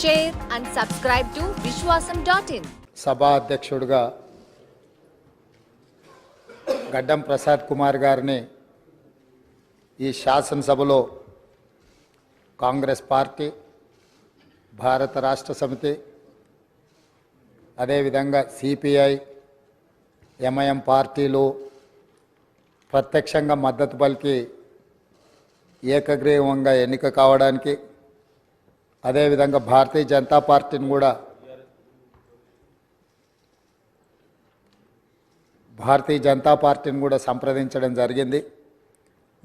share and subscribe to Vishwasam.in. సభా అధ్యక్షుడిగా గడ్డం ప్రసాద్ కుమార్ గారిని ఈ శాసనసభలో కాంగ్రెస్ పార్టీ, భారత రాష్ట్ర సమితి, అదేవిధంగా సిపిఐ, ఎంఐఎం పార్టీలు ప్రత్యక్షంగా మద్దతు పలికి ఏకగ్రీవంగా ఎన్నిక కావడానికి, అదేవిధంగా భారతీయ జనతా పార్టీని కూడా సంప్రదించడం జరిగింది.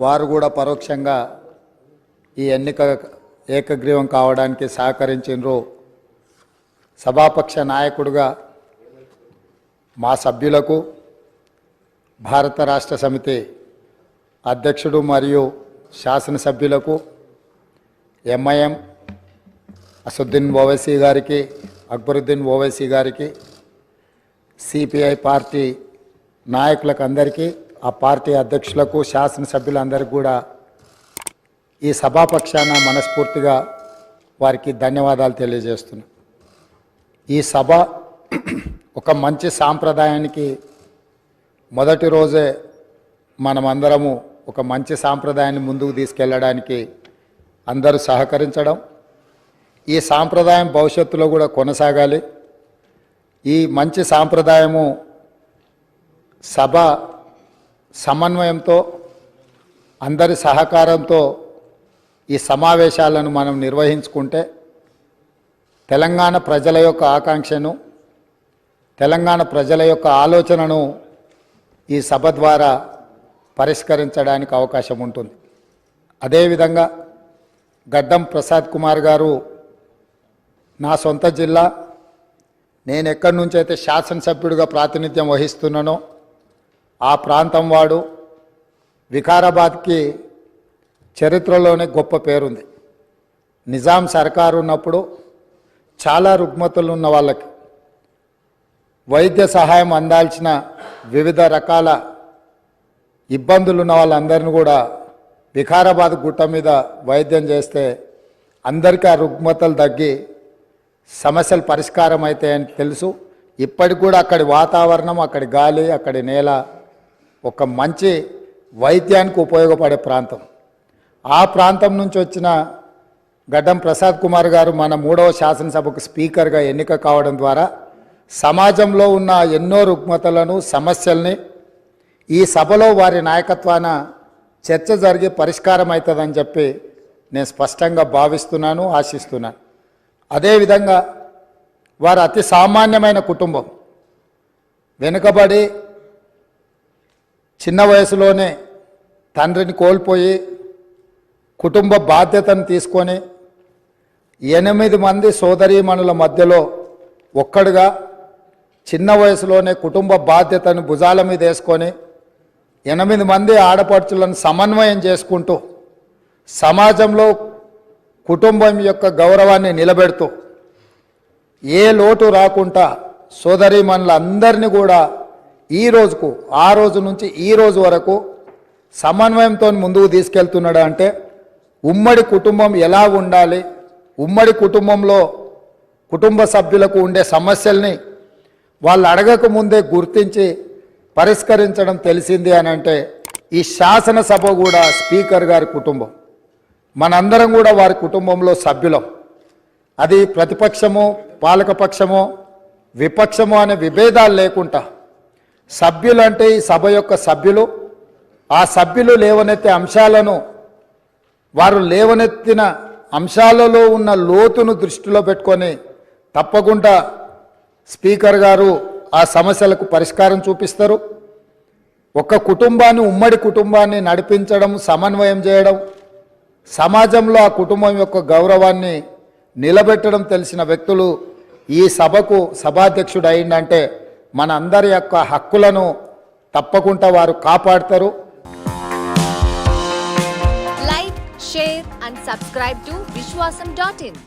వారు కూడా పరోక్షంగా ఈ ఎన్నిక ఏకగ్రీవం కావడానికి సహకరించారు. సభాపక్ష నాయకుడిగా మా సభ్యులకు, భారత రాష్ట్ర సమితి అధ్యక్షుడు మరియు శాసనసభ్యులకు, ఎంఐఎం అసదుద్దీన్ ఓవైసీ గారికి, అక్బరుద్దీన్ ఓవైసీ గారికి, సిపిఐ పార్టీ నాయకులకు అందరికీ, ఆ పార్టీ అధ్యక్షులకు, శాసనసభ్యులందరికీ కూడా ఈ సభాపక్షాన మనస్ఫూర్తిగా వారికి ధన్యవాదాలు తెలియజేస్తున్నా. ఈ సభ ఒక మంచి సాంప్రదాయానికి మొదటి రోజే మనమందరము ఒక మంచి సాంప్రదాయాన్ని ముందుకు తీసుకెళ్ళడానికి అందరూ సహకరించడం, ఈ సాంప్రదాయం భవిష్యత్తులో కూడా కొనసాగాలి. ఈ మంచి సాంప్రదాయము సభ సమన్వయంతో, అందరి సహకారంతో ఈ సమావేశాలను మనం నిర్వహించుకుంటే తెలంగాణ ప్రజల యొక్క ఆకాంక్షను, తెలంగాణ ప్రజల యొక్క ఆలోచనను ఈ సభ ద్వారా పరిష్కరించడానికి అవకాశం ఉంటుంది. అదేవిధంగా గడ్డం ప్రసాద్ కుమార్ గారు నా సొంత జిల్లా, నేను ఎక్కడి నుంచి అయితే శాసనసభ్యుడిగా ప్రాతినిధ్యం వహిస్తున్నానో ఆ ప్రాంతం వాడు. వికారాబాద్కి చరిత్రలోనే గొప్ప పేరుంది. నిజాం సర్కారు ఉన్నప్పుడు చాలా రుగ్మతులు ఉన్న వాళ్ళకి వైద్య సహాయం అందాల్సిన వివిధ రకాల ఇబ్బందులు ఉన్న వాళ్ళందరినీ కూడా వికారాబాద్ గుట్ట మీద వైద్యం చేస్తే అందరికీ ఆ రుగ్మతలు తగ్గి సమస్యలు పరిష్కారం అవుతాయని తెలుసు. ఇప్పటికి కూడా అక్కడి వాతావరణం, అక్కడి గాలి, అక్కడి నేల ఒక మంచి వైద్యానికి ఉపయోగపడే ప్రాంతం. ఆ ప్రాంతం నుంచి వచ్చిన గడ్డం ప్రసాద్ కుమార్ గారు మన 3వ శాసనసభకు స్పీకర్గా ఎన్నిక కావడం ద్వారా సమాజంలో ఉన్న ఎన్నో రుగ్మతలను, సమస్యల్ని ఈ సభలో వారి నాయకత్వాన చర్చ జరిగి పరిష్కారం అవుతుందని చెప్పి నేను స్పష్టంగా భావిస్తున్నాను, ఆశిస్తున్నాను. అదేవిధంగా వారు అతి సామాన్యమైన కుటుంబం. వెనుకబడి చిన్న వయసులోనే తండ్రిని కోల్పోయి కుటుంబ బాధ్యతను తీసుకొని 8 మంది సోదరీమణుల మధ్యలో ఒక్కడుగా చిన్న వయసులోనే కుటుంబ బాధ్యతను భుజాల మీద వేసుకొని 8 మంది ఆడపడుచులను సమన్వయం చేసుకుంటూ సమాజంలో కుటుంబం యొక్క గౌరవాన్ని నిలబెడుతూ ఏ లోటు రాకుండా సోదరీమణులందరినీ కూడా ఈ రోజుకు, ఆ రోజు నుంచి ఈ రోజు వరకు సమన్వయంతో ముందుకు తీసుకెళ్తున్నాడు. అంటే ఉమ్మడి కుటుంబం ఎలా ఉండాలి, ఉమ్మడి కుటుంబంలో కుటుంబ సభ్యులకు ఉండే సమస్యల్ని వాళ్ళు అడగక ముందే గుర్తించి పరిష్కరించడం తెలిసింది అని అంటే ఈ శాసనసభ కూడా స్పీకర్ గారి కుటుంబం. మనందరం కూడా వారి కుటుంబంలో సభ్యులం. అది ప్రతిపక్షము, పాలకపక్షము, విపక్షము అనే విభేదాలు లేకుండా సభ్యులు అంటే ఈ సభ యొక్క సభ్యులు. ఆ సభ్యులు లేవనెత్తే అంశాలను, వారు లేవనెత్తిన అంశాలలో ఉన్న లోతును దృష్టిలో పెట్టుకొని తప్పకుండా స్పీకర్ గారు ఆ సమస్యలకు పరిష్కారం చూపిస్తారు. ఒక కుటుంబాన్ని, ఉమ్మడి కుటుంబాన్ని నడిపించడం, సమన్వయం చేయడం, సమాజంలో ఆ కుటుంబం యొక్క గౌరవాన్ని నిలబెట్టడం తెలిసిన వ్యక్తులు ఈ సభకు సభాధ్యక్షుడు అయిందంటే మన అందరి యొక్క హక్కులను తప్పకుండా వారు కాపాడతారు. Like, share and subscribe to Vishwasam.in.